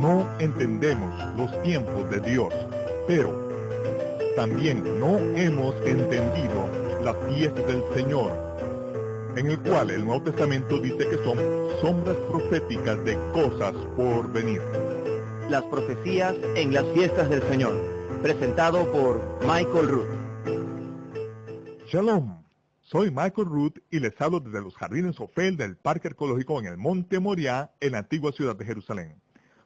no entendemos los tiempos de Dios, pero también no hemos entendido la fiesta del Señor, en el cual el Nuevo Testamento dice que son sombras proféticas de cosas por venir. Las profecías en las fiestas del Señor, presentado por Michael Root. Shalom, soy Michael Root y les hablo desde los jardines Ofel del Parque Arqueológico en el Monte Moriah, en la antigua ciudad de Jerusalén.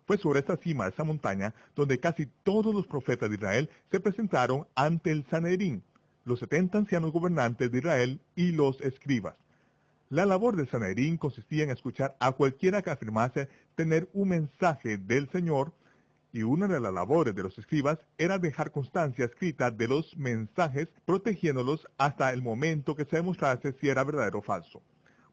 Fue sobre esta cima de esa montaña donde casi todos los profetas de Israel se presentaron ante el Sanedrín, los 70 ancianos gobernantes de Israel y los escribas. La labor del Sanedrín consistía en escuchar a cualquiera que afirmase tener un mensaje del Señor, y una de las labores de los escribas era dejar constancia escrita de los mensajes, protegiéndolos hasta el momento que se demostrase si era verdadero o falso.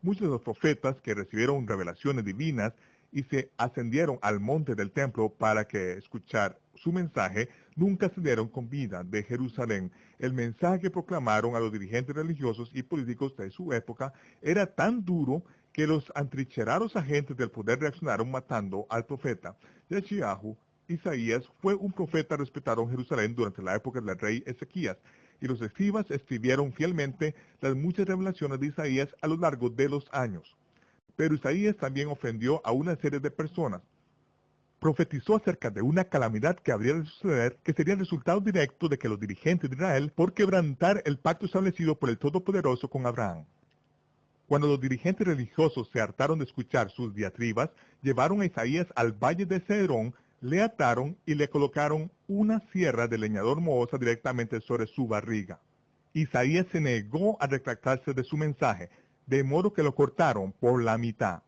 Muchos de los profetas que recibieron revelaciones divinas y se ascendieron al monte del templo para que escuchar su mensaje, nunca ascendieron con vida de Jerusalén. El mensaje que proclamaron a los dirigentes religiosos y políticos de su época era tan duro que los atrincherados agentes del poder reaccionaron matando al profeta. Yeshayahu, Isaías, fue un profeta respetado en Jerusalén durante la época del rey Ezequías, y los escribas escribieron fielmente las muchas revelaciones de Isaías a lo largo de los años. Pero Isaías también ofendió a una serie de personas. Profetizó acerca de una calamidad que habría de suceder, que sería el resultado directo de que los dirigentes de Israel por quebrantar el pacto establecido por el Todopoderoso con Abraham. Cuando los dirigentes religiosos se hartaron de escuchar sus diatribas, llevaron a Isaías al valle de Cedrón, le ataron y le colocaron una sierra de leñador mohosa directamente sobre su barriga. Isaías se negó a retractarse de su mensaje, de modo que lo cortaron por la mitad.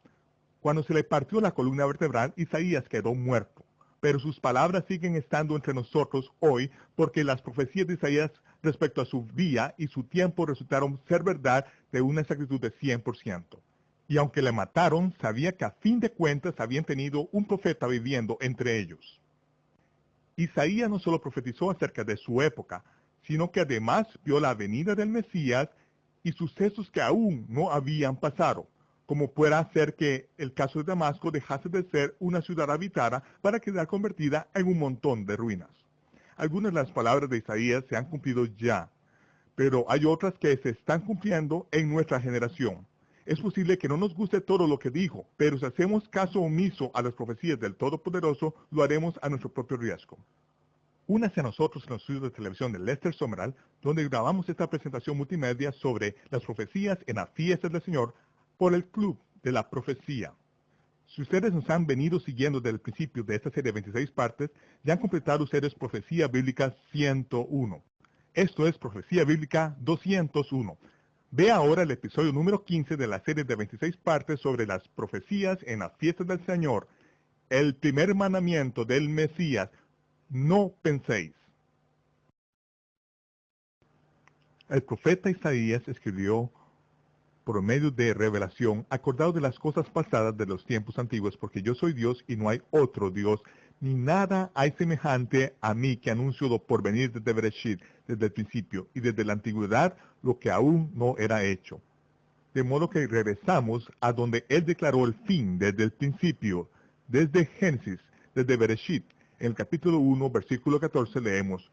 Cuando se le partió la columna vertebral, Isaías quedó muerto. Pero sus palabras siguen estando entre nosotros hoy, porque las profecías de Isaías respecto a su día y su tiempo resultaron ser verdad de una exactitud de 100%. Y aunque le mataron, sabía que a fin de cuentas habían tenido un profeta viviendo entre ellos. Isaías no solo profetizó acerca de su época, sino que además vio la venida del Mesías y sucesos que aún no habían pasado, como pueda hacer que el caso de Damasco dejase de ser una ciudad habitada para quedar convertida en un montón de ruinas. Algunas de las palabras de Isaías se han cumplido ya, pero hay otras que se están cumpliendo en nuestra generación. Es posible que no nos guste todo lo que dijo, pero si hacemos caso omiso a las profecías del Todopoderoso, lo haremos a nuestro propio riesgo. Únase a nosotros en los estudios de televisión de Lester Sumrall, donde grabamos esta presentación multimedia sobre las profecías en las fiestas del Señor por el Club de la Profecía. Si ustedes nos han venido siguiendo desde el principio de esta serie de 26 partes, ya han completado ustedes Profecía Bíblica 101. Esto es Profecía Bíblica 201. Ve ahora el episodio número 15 de la serie de 26 partes sobre las profecías en las fiestas del Señor, el primer mandamiento del Mesías: no penséis. El profeta Isaías escribió por medio de revelación, acordado de las cosas pasadas de los tiempos antiguos, porque yo soy Dios y no hay otro Dios, ni nada hay semejante a mí, que anuncio lo por venir desde Bereshit, desde el principio, y desde la antigüedad lo que aún no era hecho. De modo que regresamos a donde él declaró el fin desde el principio, desde Génesis, desde Bereshit. En el capítulo 1, versículo 14 leemos: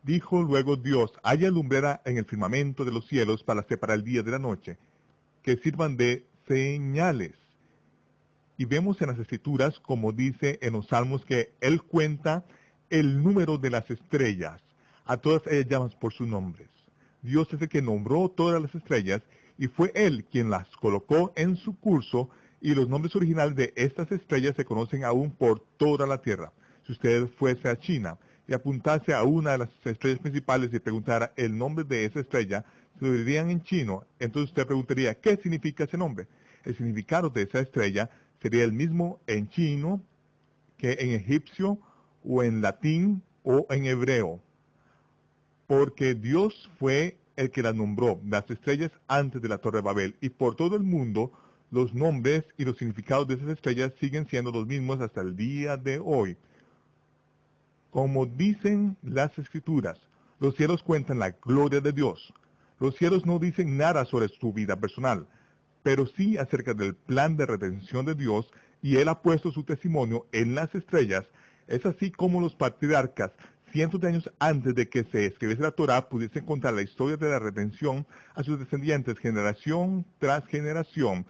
Dijo luego Dios: haya lumbrera en el firmamento de los cielos para separar el día de la noche, que sirvan de señales. Y vemos en las Escrituras, como dice en los Salmos, que Él cuenta el número de las estrellas. A todas ellas llaman por sus nombres. Dios es el que nombró todas las estrellas, y fue Él quien las colocó en su curso, y los nombres originales de estas estrellas se conocen aún por toda la tierra. Si usted fuese a China y apuntase a una de las estrellas principales y preguntara el nombre de esa estrella, se lo dirían en chino. Entonces usted preguntaría: ¿qué significa ese nombre? El significado de esa estrella sería el mismo en chino que en egipcio, o en latín, o en hebreo. Porque Dios fue el que las nombró, las estrellas, antes de la Torre de Babel. Y por todo el mundo, los nombres y los significados de esas estrellas siguen siendo los mismos hasta el día de hoy. Como dicen las Escrituras, los cielos cuentan la gloria de Dios. Los cielos no dicen nada sobre su vida personal, pero sí acerca del plan de redención de Dios, y Él ha puesto su testimonio en las estrellas. Es así como los patriarcas, cientos de años antes de que se escribiese la Torá, pudiesen contar la historia de la redención a sus descendientes generación tras generación.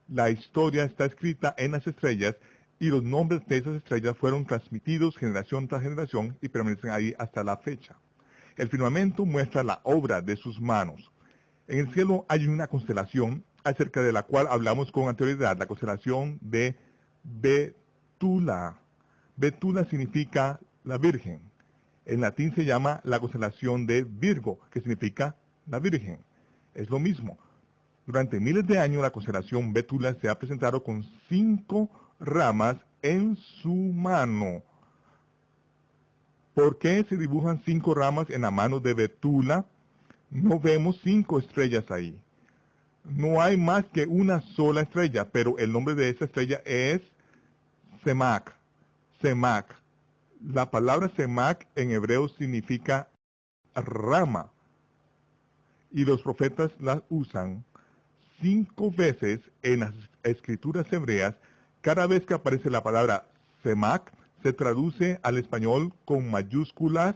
La historia está escrita en las estrellas y los nombres de esas estrellas fueron transmitidos generación tras generación y permanecen ahí hasta la fecha. El firmamento muestra la obra de sus manos. En el cielo hay una constelación acerca de la cual hablamos con anterioridad, la constelación de Betula. Betula significa la Virgen. En latín se llama la constelación de Virgo, que significa la Virgen. Es lo mismo. Durante miles de años la constelación Betula se ha presentado con 5 ramas en su mano. ¿Por qué se dibujan 5 ramas en la mano de Betula? No vemos 5 estrellas ahí. No hay más que una sola estrella, pero el nombre de esa estrella es Semak. Semak. La palabra Semak en hebreo significa rama. Y los profetas la usan 5 veces en las escrituras hebreas. Cada vez que aparece la palabra Semak, se traduce al español con mayúsculas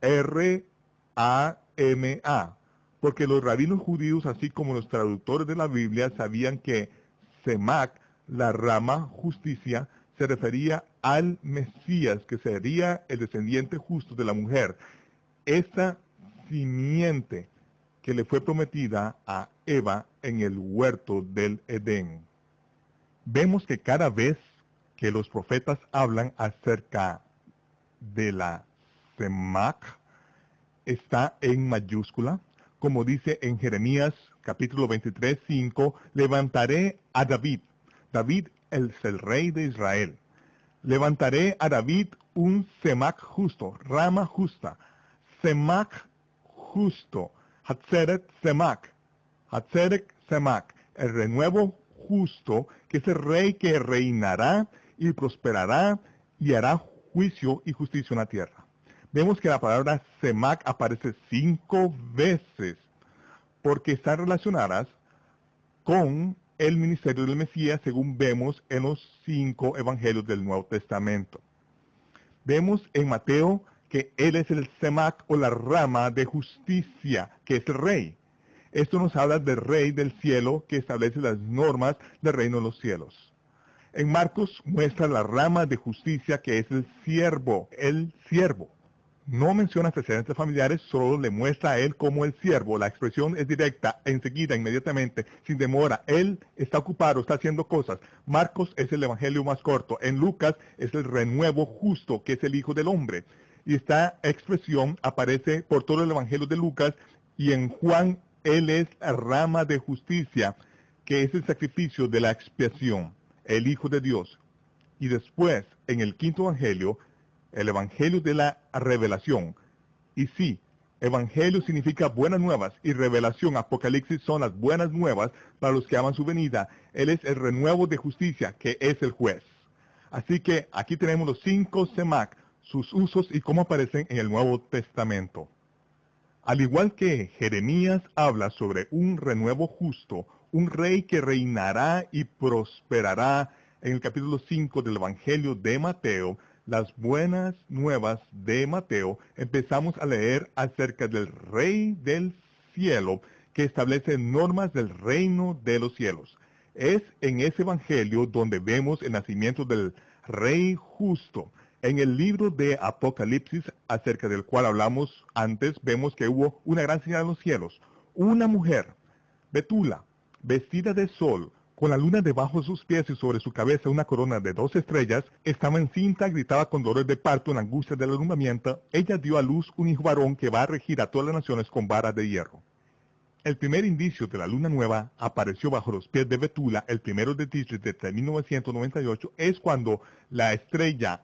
R-A-M-A. Porque los rabinos judíos, así como los traductores de la Biblia, sabían que Semak, la rama justicia, se refería al Mesías, que sería el descendiente justo de la mujer. Esta simiente que le fue prometida a Eva en el huerto del Edén. Vemos que cada vez que los profetas hablan acerca de la Semak, está en mayúscula, como dice en Jeremías capítulo 23, 5, levantaré a David. David es el rey de Israel. Levantaré a David un Semak justo, rama justa. Semak justo. Hatzeret Semak. Hatzeret Semak. El renuevo justo, que es el rey que reinará y prosperará y hará juicio y justicia en la tierra. Vemos que la palabra Semak aparece 5 veces porque están relacionadas con el ministerio del Mesías, según vemos en los 5 evangelios del Nuevo Testamento. Vemos en Mateo que Él es el Semak o la rama de justicia, que es el rey. Esto nos habla del rey del cielo que establece las normas del reino de los cielos. En Marcos muestra la rama de justicia que es el siervo, el siervo. No menciona antecedentes familiares, solo le muestra a él como el siervo. La expresión es directa, enseguida, inmediatamente, sin demora. Él está ocupado, está haciendo cosas. Marcos es el evangelio más corto. En Lucas es el renuevo justo, que es el Hijo del Hombre. Y esta expresión aparece por todo el evangelio de Lucas. Y en Juan, él es la rama de justicia, que es el sacrificio de la expiación, el Hijo de Dios. Y después, en el 5º evangelio, el evangelio de la revelación. Y sí, evangelio significa buenas nuevas y revelación, apocalipsis son las buenas nuevas para los que aman su venida. Él es el renuevo de justicia, que es el juez. Así que aquí tenemos los 5 Semak, sus usos y cómo aparecen en el Nuevo Testamento. Al igual que Jeremías habla sobre un renuevo justo, un rey que reinará y prosperará en el capítulo 5 del Evangelio de Mateo, las buenas nuevas de Mateo, empezamos a leer acerca del Rey del cielo que establece normas del reino de los cielos. Es en ese evangelio donde vemos el nacimiento del Rey justo. En el libro de Apocalipsis, acerca del cual hablamos antes, vemos que hubo una gran señal en los cielos. Una mujer, Betula, vestida de sol, con la luna debajo de sus pies y sobre su cabeza una corona de 2 estrellas, estaba encinta, gritaba con dolores de parto en angustia del alumbramiento. Ella dio a luz un hijo varón que va a regir a todas las naciones con varas de hierro. El primer indicio de la luna nueva apareció bajo los pies de Betula el 1 de Tishrei de 1998, es cuando la estrella